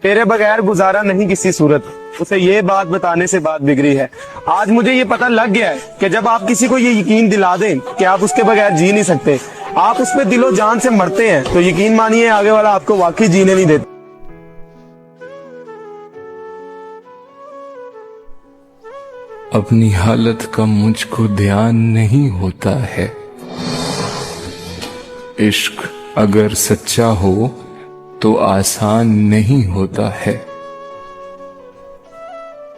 तेरे बगैर गुजारा नहीं किसी सूरत, उसे ये बात बताने से बात बिगड़ी है। आज मुझे ये पता लग गया है कि जब आप किसी को ये यकीन दिला दें कि आप उसके बगैर जी नहीं सकते, आप उस पे दिलो जान से मरते हैं, तो यकीन मानिए आगे वाला आपको वाकई जीने नहीं देता। अपनी हालत का मुझको ध्यान नहीं होता है। इश्क अगर सच्चा हो तो आसान नहीं होता है।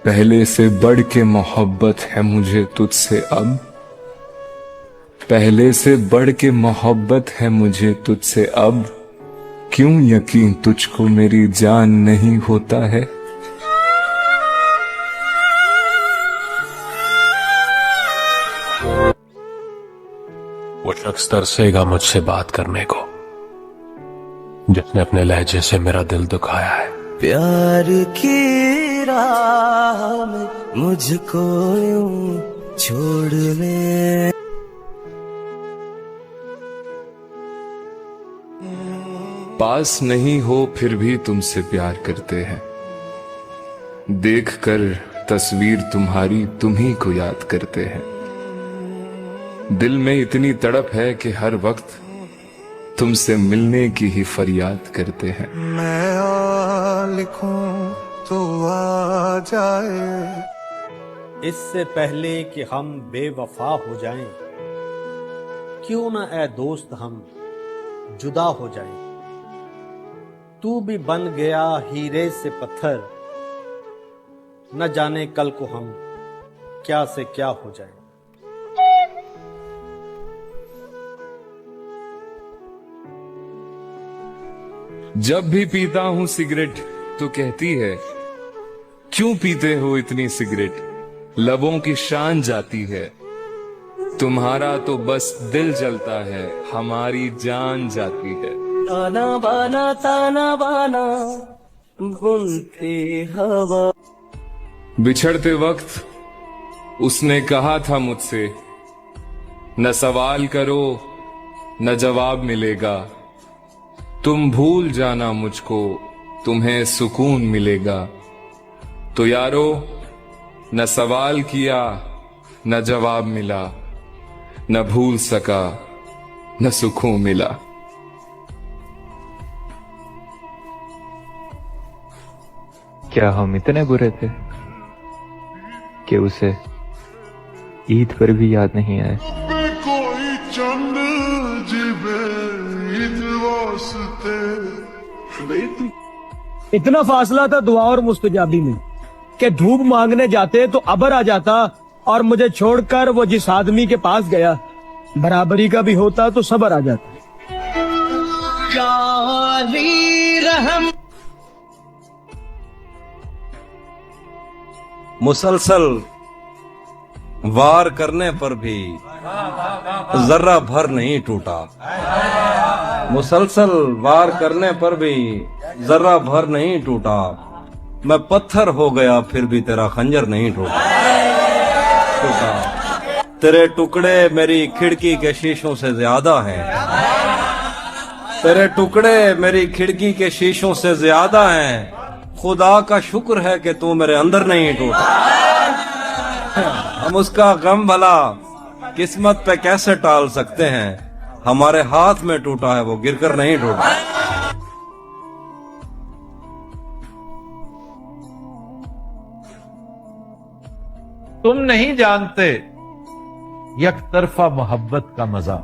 पहले से बढ़ के मोहब्बत है मुझे तुझसे अब, पहले से बढ़ के मोहब्बत है मुझे तुझसे अब। क्यों यकीन तुझको मेरी जान नहीं होता है। वो शख्स तरसेगा मुझसे बात करने को, जिसने अपने लहजे से मेरा दिल दुखाया है। प्यार की राह में मुझको यूं छोड़ ले। पास नहीं हो फिर भी तुमसे प्यार करते हैं। देखकर तस्वीर तुम्हारी तुम्ही को याद करते हैं। दिल में इतनी तड़प है कि हर वक्त तुमसे मिलने की ही फरियाद करते हैं। मैं आ लिखूं तो आ जाए, इससे पहले कि हम बेवफा हो जाएं, क्यों ना ए दोस्त हम जुदा हो जाएं। तू भी बन गया हीरे से पत्थर, न जाने कल को हम क्या से क्या हो जाएं। जब भी पीता हूं सिगरेट तो कहती है, क्यों पीते हो इतनी सिगरेट, लबों की शान जाती है। तुम्हारा तो बस दिल जलता है, हमारी जान जाती है। ताना बाना बुनती हवा। बिछड़ते वक्त उसने कहा था मुझसे, न सवाल करो न जवाब मिलेगा। तुम भूल जाना मुझको, तुम्हें सुकून मिलेगा। तो यारो न सवाल किया न जवाब मिला, न भूल सका न सुकून मिला। क्या हम इतने बुरे थे कि उसे ईद पर भी याद नहीं आए। कोई चंद जिबे ईद वास्ते। इतना फासला था दुआ और मुस्तजाबी में कि धूप मांगने जाते तो अबर आ जाता, और मुझे छोड़कर वो जिस आदमी के पास गया, बराबरी का भी होता तो सबर आ जाता। मुसलसल वार करने पर भी जर्रा भर नहीं टूटा। मुसलसल वार करने पर भी जर्रा भर नहीं टूटा। मैं पत्थर हो गया फिर भी तेरा खंजर नहीं टूटा। तेरे टुकड़े मेरी खिड़की के शीशों से ज्यादा हैं। तेरे टुकड़े मेरी खिड़की के शीशों से ज्यादा हैं। खुदा का शुक्र है कि तू मेरे अंदर नहीं टूटा। हम उसका गम भला किस्मत पे कैसे टाल सकते हैं। हमारे हाथ में टूटा है, वो गिरकर नहीं टूटा। तुम नहीं जानते एक तरफा मोहब्बत का मजा।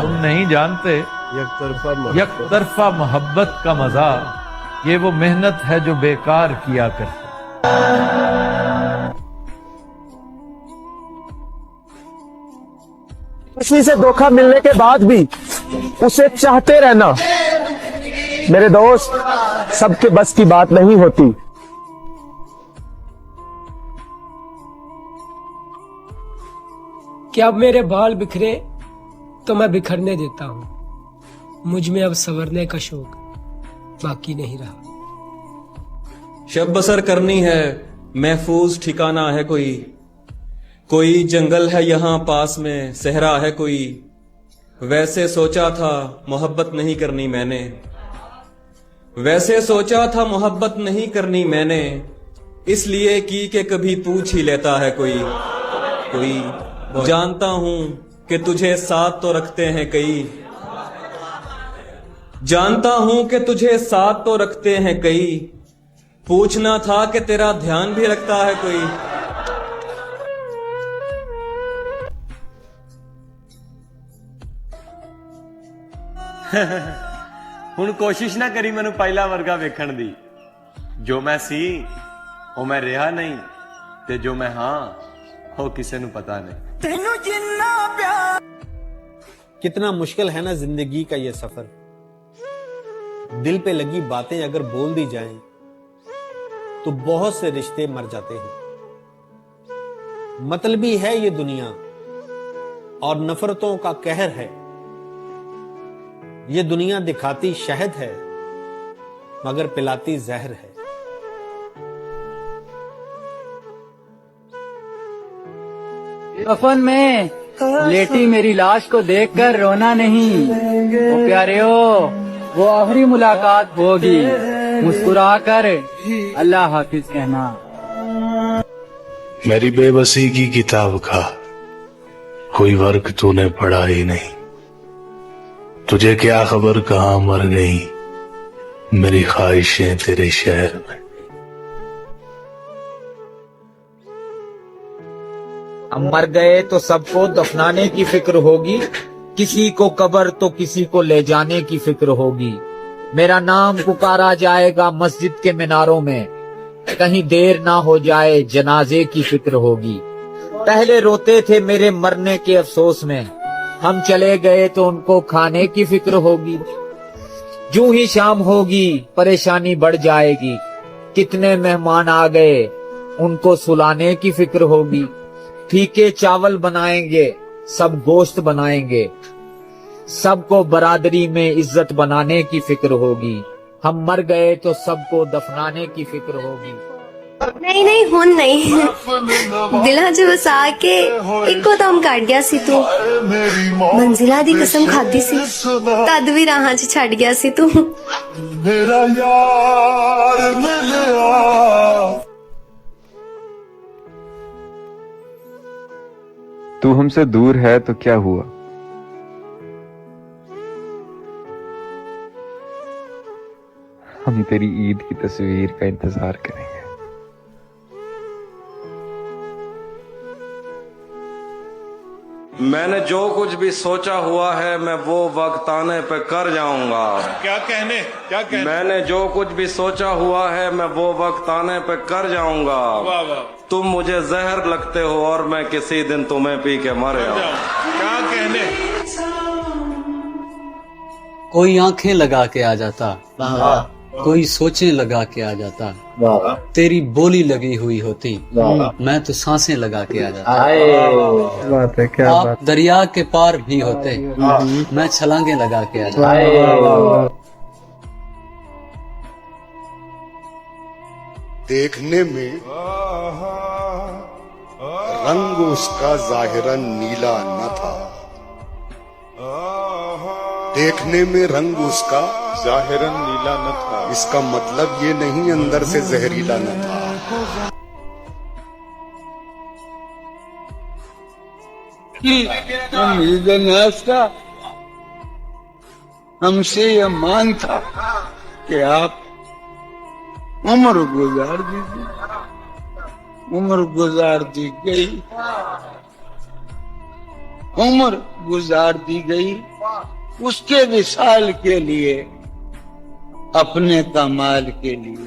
तुम नहीं जानते एक तरफा मोहब्बत का मजा। ये वो मेहनत है जो बेकार किया करते। किसी से धोखा मिलने के बाद भी उसे चाहते रहना, मेरे दोस्त, सबके बस की बात नहीं होती। कि अब मेरे बाल बिखरे तो मैं बिखरने देता हूँ। मुझ में अब संवरने का शौक बाकी नहीं रहा। शब बसर करनी है, महफूज ठिकाना है कोई। कोई जंगल है यहाँ पास में, सहरा है कोई। वैसे सोचा था मोहब्बत नहीं करनी मैंने। वैसे सोचा था मोहब्बत नहीं करनी मैंने, इसलिए की कि कभी पूछ ही लेता है कोई। जानता हूं कि तुझे साथ तो रखते हैं कई, जानता हूं कि तुझे साथ तो रखते हैं कई, पूछना था कि तेरा ध्यान भी रखता है कोई। ਹੁਣ ਕੋਸ਼ਿਸ਼ ਨਾ ਕਰੀ ਮੈਨੂੰ ਪਹਿਲਾ ਵਰਗਾ ਵੇਖਣ ਦੀ। ਜੋ ਮੈਂ ਸੀ ਉਹ ਮੈਂ ਰਿਹਾ ਨਹੀਂ, ਤੇ ਜੋ ਮੈਂ ਹਾਂ ਉਹ ਕਿਸੇ ਨੂੰ ਪਤਾ ਨਹੀਂ। ਤੈਨੂੰ ਜਿੰਨਾ प्यार। कितना मुश्किल है ना जिंदगी का ये सफर। दिल पे लगी बातें अगर बोल दी जाएं तो बहुत से रिश्ते मर जाते हैं। मतलबी है ये दुनिया और नफरतों का कहर है। ये दुनिया दिखाती शहद है मगर पिलाती जहर है। कफन में लेटी मेरी लाश को देखकर रोना नहीं, ओ प्यारे हो वो आखिरी मुलाकात होगी, मुस्कुराकर अल्लाह हाफिज कहना। मेरी बेबसी की किताब का कोई वर्क तूने पढ़ा ही नहीं, तुझे क्या खबर कहाँ मर गई मेरी ख्वाहिशें तेरे शहर में। हम मर गए तो सबको दफनाने की फिक्र होगी, किसी को कब्र तो किसी को ले जाने की फिक्र होगी। मेरा नाम पुकारा जाएगा मस्जिद के मीनारों में, कहीं देर ना हो जाए जनाजे की फिक्र होगी। पहले रोते थे मेरे मरने के अफसोस में, हम चले गए तो उनको खाने की फिक्र होगी। यूं ही शाम होगी परेशानी बढ़ जाएगी, कितने मेहमान आ गए उनको सुलाने की फिक्र होगी। फीके चावल बनाएंगे सब गोश्त बनाएंगे, सबको बरादरी में इज्जत बनाने की फिक्र होगी। हम मर गए तो सबको दफनाने की फिक्र होगी। नहीं नहीं हुन नहीं, दिलां च वसा के इको दम कट गया सी तू। मंजिला दी कसम खाधी सी तद भी राहां च छड़ गया सी तू। मेरा यार मिलिया। तू हमसे दूर है तो क्या हुआ, हम तेरी ईद की तस्वीर का इंतजार करेंगे। मैंने जो कुछ भी सोचा हुआ है मैं वो वक्त आने पे कर जाऊंगा। क्या कहने मैंने जो कुछ भी सोचा हुआ है मैं वो वक्त आने पे कर जाऊंगा। वाह वाह। तुम मुझे जहर लगते हो और मैं किसी दिन तुम्हें पी के मर जाऊं। क्या कहने। कोई आंखें लगा के आ जाता, कोई सोचें लगा के आ जाता, तेरी बोली लगी हुई होती मैं तो सांसें लगा के आ जाता। बात है, क्या आप बात। दरिया के पार भी होते मैं छलांगे लगा के आ जाता। देखने में रंग उसका जाहिरन नीला न था, देखने में रंग उसका जाहिरन नीला न था, इसका मतलब ये नहीं अंदर से जहरीला न था। का हमसे यह मान था कि आप उम्र गुजार दीजिए, उम्र गुजार दी गई, उम्र गुजार दी गई उसके विशाल के लिए, अपने कमाल के लिए,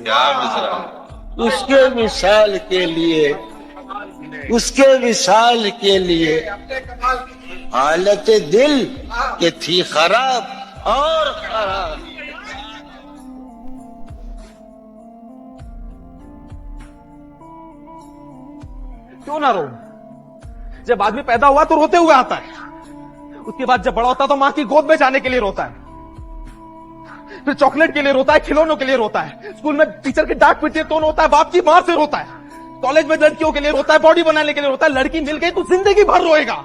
उसके विशाल के लिए, उसके विशाल के लिए हालत दिल के थी खराब और खराब। क्यों ना रो, जब आदमी पैदा हुआ तो रोते हुए आता है, उसके बाद जब बड़ा होता है तो मां की गोद में जाने के लिए रोता है, फिर चॉकलेट के लिए रोता है, खिलौनों के लिए रोता है, स्कूल में टीचर की डांट पीटती है तो रोता है, बाप की मार से रोता है, कॉलेज में लड़कियों के लिए रोता है, बॉडी बनाने के लिए रोता है, लड़की मिल गई तो जिंदगी भर रोएगा।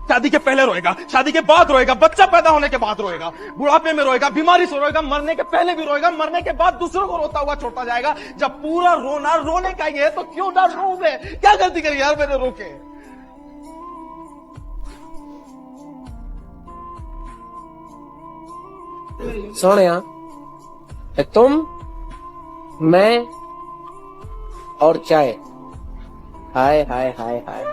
शादी के पहले रोएगा, शादी के बाद रोएगा, बच्चा पैदा होने के बाद रोएगा, बुढ़ापे में रोएगा, बीमारी से रोएगा, मरने के पहले भी रोएगा, मरने के बाद दूसरों को रोता हुआ छोड़ता जाएगा। जब पूरा रोना रोने का ही है तो क्यों ना रो मैं? क्या गलती करी यार मैंने रोके? सोनिया, तुम, मैं और चाय। हाय हाय हाय हाय।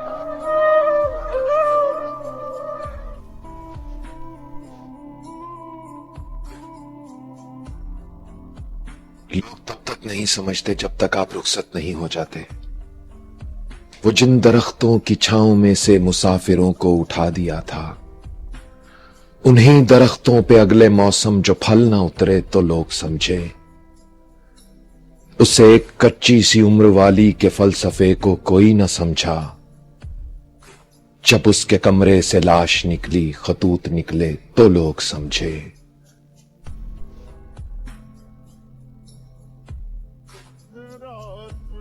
लोग तब तक नहीं समझते जब तक आप रुखसत नहीं हो जाते। वो जिन दरख्तों की छांव में से मुसाफिरों को उठा दिया था, उन्हीं दरख्तों पे अगले मौसम जो फल ना उतरे तो लोग समझे उसे एक कच्ची सी उम्र वाली के फलसफे को कोई न समझा। जब उसके कमरे से लाश निकली, खतूत निकले तो लोग समझे।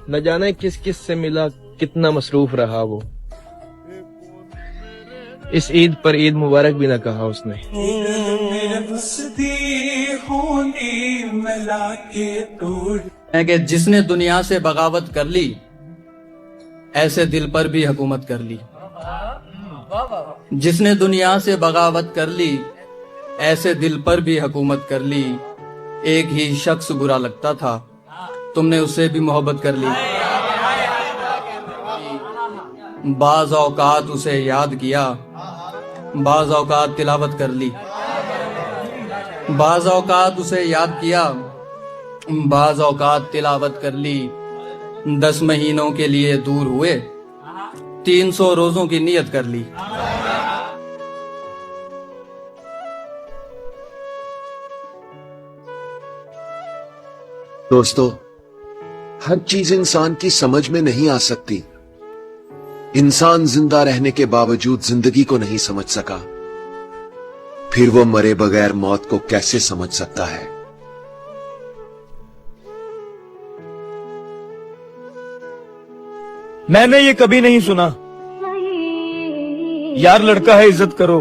न जाने किस किस से मिला, कितना मसरूफ रहा वो। इस ईद पर ईद मुबारक भी न कहा उसने। कि जिसने दुनिया से बगावत कर ली, ऐसे दिल पर भी हुकूमत कर ली। जिसने दुनिया से बगावत कर ली, ऐसे दिल पर भी हुकूमत कर ली। एक ही शख्स बुरा लगता था, तुमने उससे भी मोहब्बत कर ली। बाज़ औकात उसे याद किया, बाज़ औकात तिलावत कर ली। बाज़ औकात उसे याद किया, बाज़ औकात तिलावत कर ली। 10 महीनों के लिए दूर हुए, 300 रोजों की नियत कर ली। दोस्तों, हर चीज इंसान की समझ में नहीं आ सकती। इंसान जिंदा रहने के बावजूद जिंदगी को नहीं समझ सका, फिर वो मरे बगैर मौत को कैसे समझ सकता है? मैंने ये कभी नहीं सुना। यार लड़का है, इज्जत करो।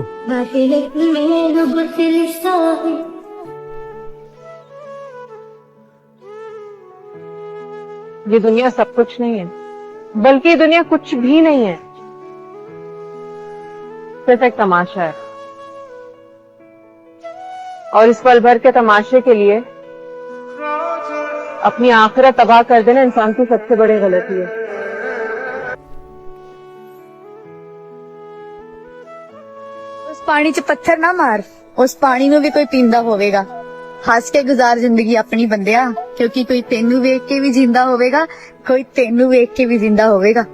ये दुनिया सब कुछ नहीं है, बल्कि ये दुनिया कुछ भी नहीं है, सिर्फ एक तमाशा है। और इस पल भर के तमाशे के लिए अपनी आखिरत तबाह कर देना इंसान की सबसे बड़ी गलती है। उस पानी च पत्थर ना मार, उस पानी में भी कोई पींदा होवेगा। हंस के गुजार जिंदगी अपनी बंदिया, क्योंकि कोई तेनू वेख के भी जिंदा होवेगा, कोई तेनू वेख के भी जिंदा होवेगा।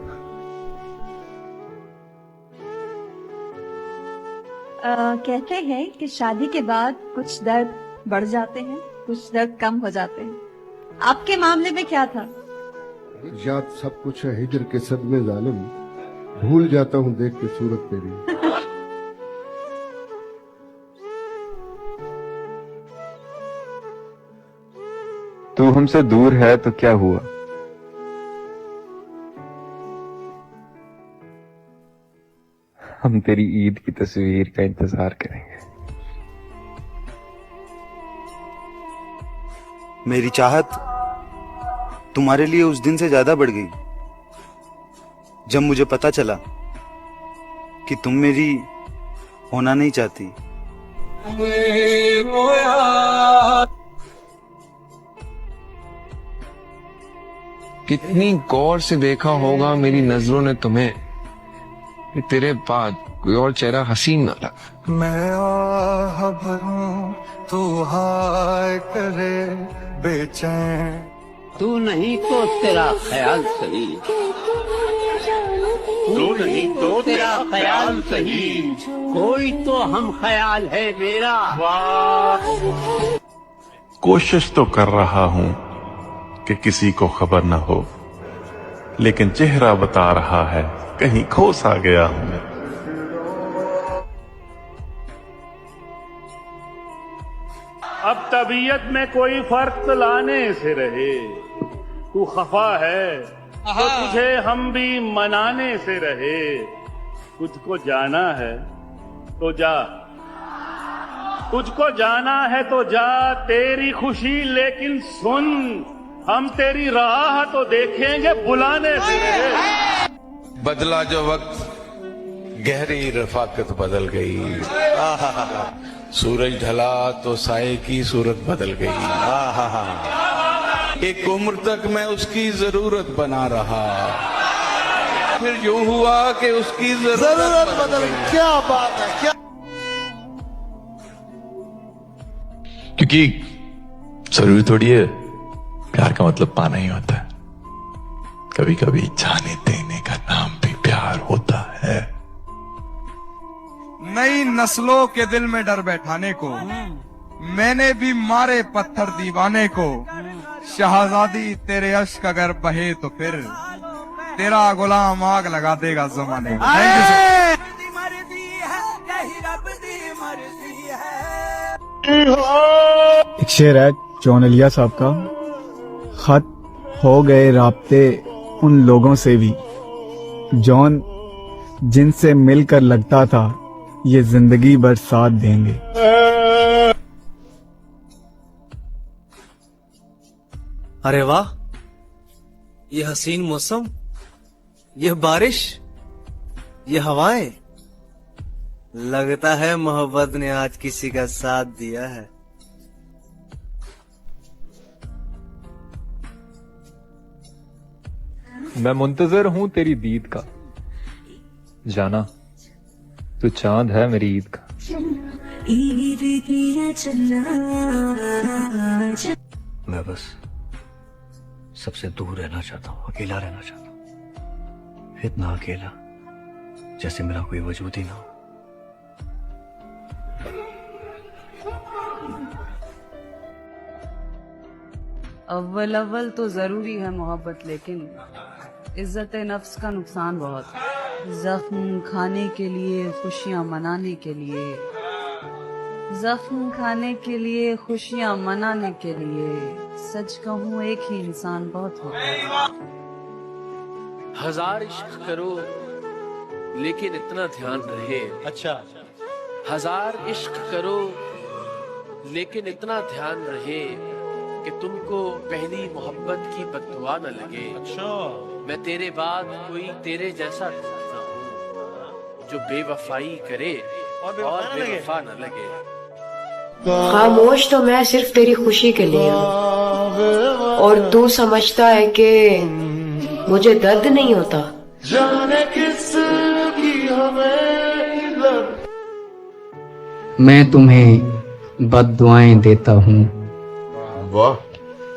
कहते हैं कि शादी के बाद कुछ दर्द बढ़ जाते हैं, कुछ दर्द कम हो जाते हैं। आपके मामले में क्या था? याद सब कुछ है हिजर के सदमे जालिम, भूल जाता हूँ देख के सूरत तेरी। तू हमसे दूर है तो क्या हुआ? हम तेरी ईद की तस्वीर का इंतजार करेंगे। मेरी चाहत तुम्हारे लिए उस दिन से ज्यादा बढ़ गई जब मुझे पता चला कि तुम मेरी होना नहीं चाहती। कितनी गौर से देखा होगा मेरी नजरों ने तुम्हें, तेरे बाद कोई और चेहरा हसीन ना लगा। मैं आह भरूं तू हाय करे बेचैन, तू नहीं तो तेरा ख्याल सही, तू नहीं तो तेरा ख्याल सही, कोई तो हम ख्याल है मेरा। कोशिश तो कर रहा हूं कि किसी को खबर न हो, लेकिन चेहरा बता रहा है कहीं खो सा गया हूं मैं। अब तबीयत में कोई फर्क लाने से रहे, तू खफा है तो तुझे हम भी मनाने से रहे। तुझको जाना है तो जा, तुझको जाना है तो जा, तेरी खुशी लेकिन सुन, हम तेरी राह तो देखेंगे बुलाने से। बदला जो वक्त गहरी रफाकत बदल गई, सूरज ढला तो साए की सूरत बदल गई। एक उम्र तक मैं उसकी जरूरत बना रहा, फिर यूं हुआ कि उसकी जरूरत बदल गई। क्या बात है, क्या क्योंकि जरूरी थोड़ी है प्यार का मतलब पाना ही होता है, कभी कभी जाने देने का नाम भी प्यार होता है। नई नस्लों के दिल में डर बैठाने को मैंने भी मारे पत्थर दीवाने को। शहजादी तेरे अश्क अगर बहे तो फिर तेरा गुलाम आग लगा देगा जमाने को। Thank you sir. एक शेर है जॉन एलिया साहब का, खत हो गए राब्ते उन लोगों से भी जॉन जिनसे मिलकर लगता था ये जिंदगी भर साथ देंगे। अरे वाह, ये हसीन मौसम, ये बारिश, ये हवाएं, लगता है मोहब्बत ने आज किसी का साथ दिया है। मैं मुंतजर हूं तेरी दीद का, जाना तू चांद है मेरी ईद का। मैं बस सबसे दूर रहना चाहता हूँ, अकेला रहना चाहता हूँ, इतना अकेला जैसे मेरा कोई वजूद ही ना हो। अव्वल अव्वल तो जरूरी है मोहब्बत, लेकिन इज्जत नफ्स का नुकसान बहुत है। जख्म खाने के लिए, खुशियाँ मनाने के लिए, जख्म खाने के लिए, खुशियाँ मनाने के लिए, सच कहूँ एक ही इंसान बहुत होता है। हजार इश्क करो लेकिन इतना ध्यान रहे। अच्छा। हजार इश्क करो लेकिन इतना ध्यान रहे कि तुमको पहली मोहब्बत की बददुआ न लगे। अच्छा। मैं तेरे बाद कोई तेरे जैसा ढूंढता हूँ जो बेवफाई करे और बेवफा न लगे। खामोश तो मैं सिर्फ तेरी खुशी के लिए हूँ, और तू समझता है कि मुझे दर्द नहीं होता। जाने किसकी हमें मैं तुम्हें बद्दुआएं देता हूँ,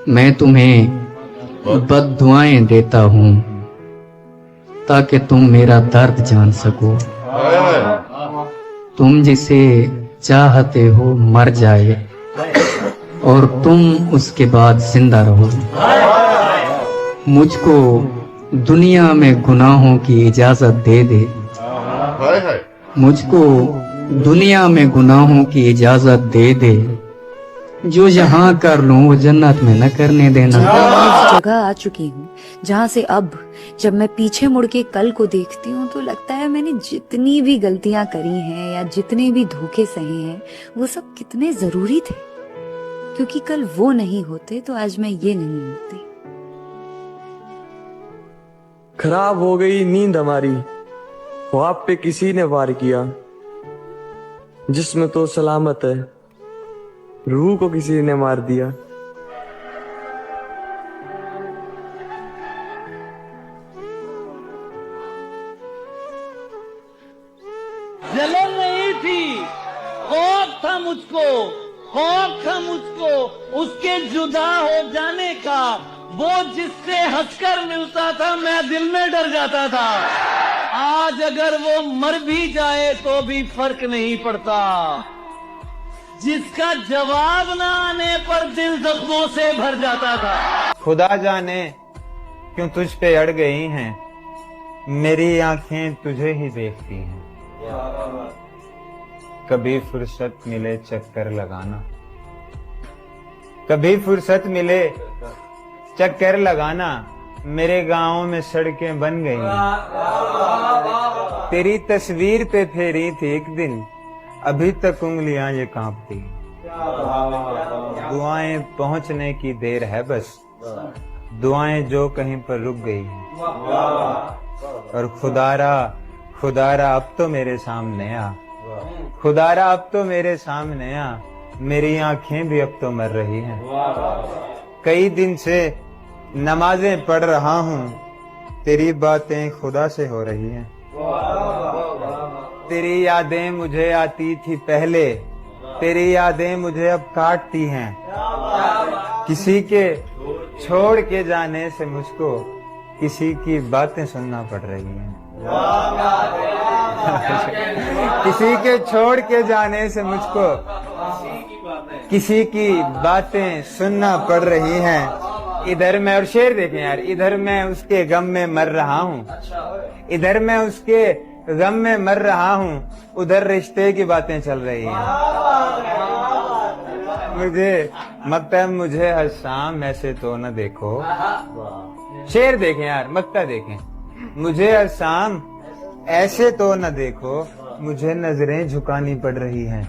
मैं तुम्हें बद्दुआएं देता हूँ ताकि तुम मेरा दर्द जान सको। तुम जिसे चाहते हो मर जाए और तुम उसके बाद जिंदा रहो। मुझको दुनिया में गुनाहों की इजाजत दे दे, मुझको दुनिया में गुनाहों की इजाजत दे दे, जो यहाँ कर लूं वो जन्नत में न करने देना। इस जगह आ चुकी हूँ जहाँ से अब जब मैं पीछे मुड़ के कल को देखती हूँ तो लगता है मैंने जितनी भी गलतियां करी हैं या जितने भी धोखे सहे हैं वो सब कितने जरूरी थे, क्योंकि कल वो नहीं होते तो आज मैं ये नहीं होती। खराब हो गई नींद हमारी, ख्वाब पे किसी ने वार किया, जिस्म तो सलामत है, रूह को किसी ने मार दिया। जलन नहीं थी, खौफ था मुझको, खौफ था मुझको उसके जुदा हो जाने का। वो जिससे हंसकर मिलता था मैं दिल में डर जाता था। आज अगर वो मर भी जाए तो भी फर्क नहीं पड़ता। जिसका जवाब ना आने पर दिल जख्मों से भर जाता था। खुदा जाने क्यों तुझ पे अड़ गई हैं, मेरी आंखें तुझे ही देखती हैं। कभी फुर्सत मिले चक्कर लगाना, कभी फुर्सत मिले चक्कर लगाना, मेरे गांव में सड़कें बन गई हैं। तेरी तस्वीर पे फेरी थी एक दिन, अभी तक उंगलियां ये कांपती। दुआएं पहुंचने की देर है बस, दुआएं जो कहीं पर रुक गई हैं। और खुदारा अब तो मेरे सामने आ, खुदारा अब तो मेरे सामने आ, मेरी आंखें भी अब तो मर रही हैं। कई दिन से नमाजें पढ़ रहा हूँ, तेरी बातें खुदा से हो रही हैं। तेरी यादें मुझे आती थी पहले, तेरी यादें मुझे अब काटती हैं। किसी के छोड़ के जाने से मुझको किसी की बातें सुनना पड़ रही हैं। किसी के छोड़ के जाने से मुझको किसी की बातें सुनना पड़ रही हैं। इधर मैं, और शेर देखें यार, इधर मैं उसके गम में मर रहा हूँ, इधर मैं उसके गम में मर रहा हूँ, उधर रिश्ते की बातें चल रही हैं। मुझे हर शाम ऐसे तो न देखो। शेर देखें यार, मक्ता देखें। मुझे हर शाम ऐसे तो न देखो, मुझे नजरें झुकानी पड़ रही हैं।